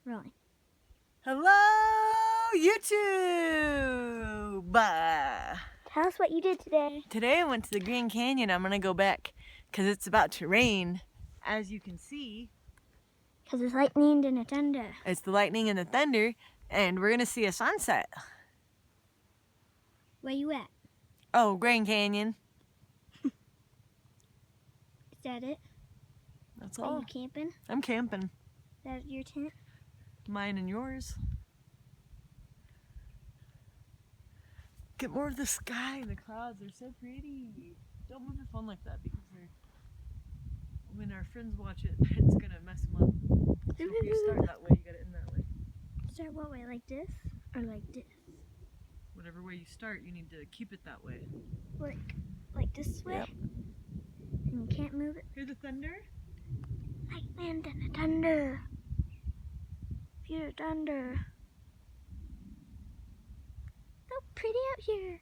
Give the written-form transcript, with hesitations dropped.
Rolling. Hello, YouTube! Tell us what you did today. Today I went to the Grand Canyon. I'm gonna go back because it's about to rain. As you can see, Because it's lightning and a thunder. it's the lightning and the thunder, and we're gonna see a sunset. Where you at? Oh, Grand Canyon. Is that it? That's Are all. you camping? I'm camping. Is that your tent? Mine and yours. Get more of the sky and the clouds. They're so pretty. Don't move your phone like that because when our friends watch it, it's gonna mess them up. So if you start that way, you gotta end that way. Start what way? Like this? Or like this? Whatever way you start, you need to keep it that way. Like this way? Yep. And you can't move it? Hear the thunder? Lightning and a thunder. Pure thunder. So pretty out here.